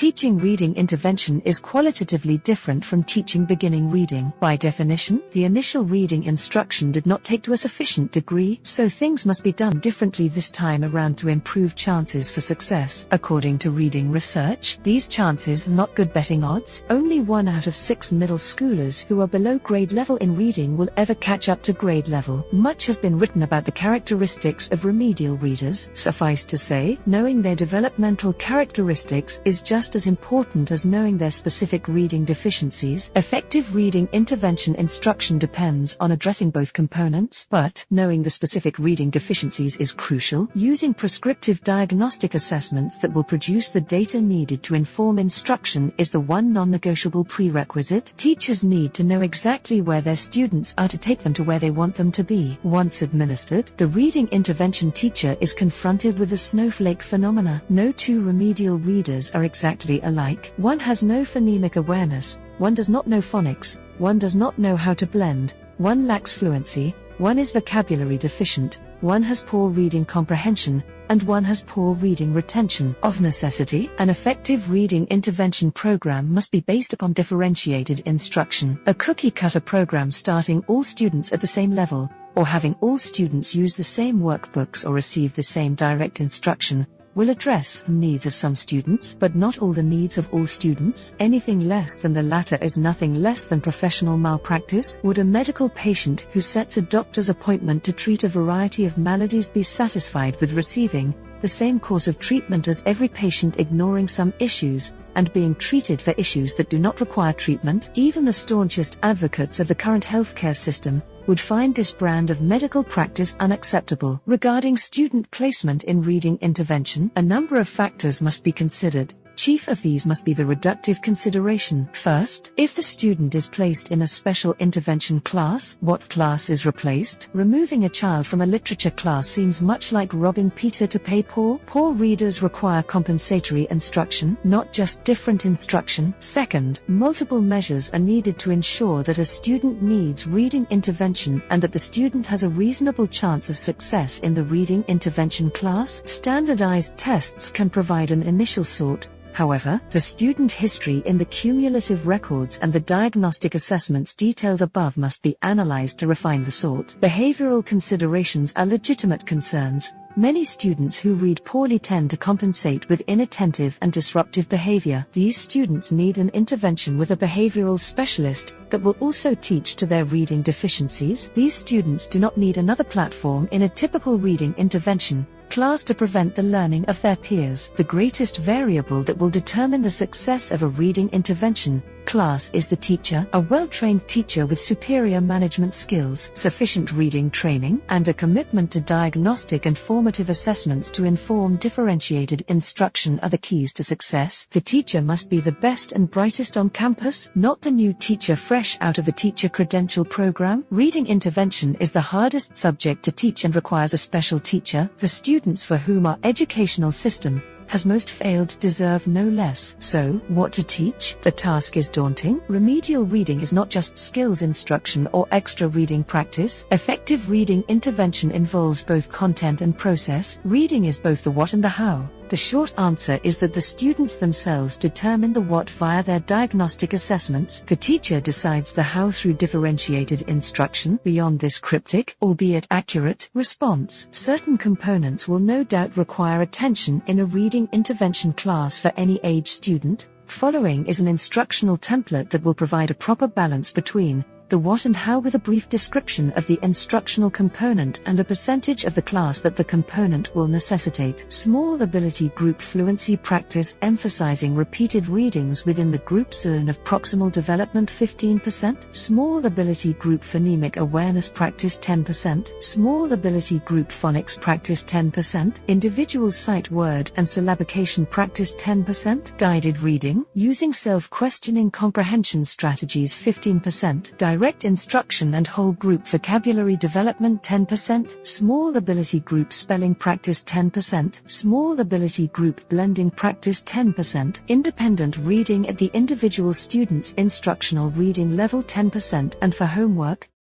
Teaching reading intervention is qualitatively different from teaching beginning reading. By definition, the initial reading instruction did not take to a sufficient degree, so things must be done differently this time around to improve chances for success. According to reading research, these chances are not good betting odds. Only 1 out of 6 middle schoolers who are below grade level in reading will ever catch up to grade level. Much has been written about the characteristics of remedial readers. Suffice to say, knowing their developmental characteristics is just as important as knowing their specific reading deficiencies. Effective reading intervention instruction depends on addressing both components, but knowing the specific reading deficiencies is crucial. Using prescriptive diagnostic assessments that will produce the data needed to inform instruction is the one non-negotiable prerequisite. Teachers need to know exactly where their students are to take them to where they want them to be. Once administered, the reading intervention teacher is confronted with the snowflake phenomena. No two remedial readers are exactly alike. One has no phonemic awareness, one does not know phonics, one does not know how to blend, one lacks fluency, one is vocabulary deficient, one has poor reading comprehension, and one has poor reading retention. Of necessity, an effective reading intervention program must be based upon differentiated instruction. A cookie-cutter program starting all students at the same level, or having all students use the same workbooks or receive the same direct instruction, will address the needs of some students, but not all the needs of all students. Anything less than the latter is nothing less than professional malpractice. Would a medical patient who sets a doctor's appointment to treat a variety of maladies be satisfied with receiving the same course of treatment as every patient, ignoring some issues and being treated for issues that do not require treatment? Even the staunchest advocates of the current healthcare system would find this brand of medical practice unacceptable. Regarding student placement in reading intervention, a number of factors must be considered. Chief of these must be the reductive consideration. First, if the student is placed in a special intervention class, what class is replaced? Removing a child from a literature class seems much like robbing Peter to pay Paul. Poor readers require compensatory instruction, not just different instruction. Second, multiple measures are needed to ensure that a student needs reading intervention and that the student has a reasonable chance of success in the reading intervention class. Standardized tests can provide an initial sort. However, the student history in the cumulative records and the diagnostic assessments detailed above must be analyzed to refine the sort. Behavioral considerations are legitimate concerns. Many students who read poorly tend to compensate with inattentive and disruptive behavior. These students need an intervention with a behavioral specialist that will also teach to their reading deficiencies. These students do not need another platform in a typical reading intervention class to prevent the learning of their peers. The greatest variable that will determine the success of a reading intervention class is the teacher. A well-trained teacher with superior management skills, sufficient reading training, and a commitment to diagnostic and formative assessments to inform differentiated instruction are the keys to success. The teacher must be the best and brightest on campus, not the new teacher fresh out of the teacher credential program. Reading intervention is the hardest subject to teach and requires a special teacher. The students for whom our educational system has most failed deserve no less. So, what to teach? The task is daunting. Remedial reading is not just skills instruction or extra reading practice. Effective reading intervention involves both content and process. Reading is both the what and the how. The short answer is that the students themselves determine the what via their diagnostic assessments. The teacher decides the how through differentiated instruction. Beyond this cryptic, albeit accurate, response, certain components will no doubt require attention in a reading intervention class for any age student. Following is an instructional template that will provide a proper balance between the what and how, with a brief description of the instructional component and a percentage of the class that the component will necessitate. Small ability group fluency practice, emphasizing repeated readings within the group zone of proximal development 15%. Small ability group phonemic awareness practice 10%. Small ability group phonics practice 10%. Individual sight word and syllabication practice 10%. Guided reading, using self-questioning comprehension strategies 15%. Direct instruction and whole group vocabulary development 10%, small ability group spelling practice 10%, small ability group blending practice 10%, independent reading at the individual student's instructional reading level 10%, and for homework,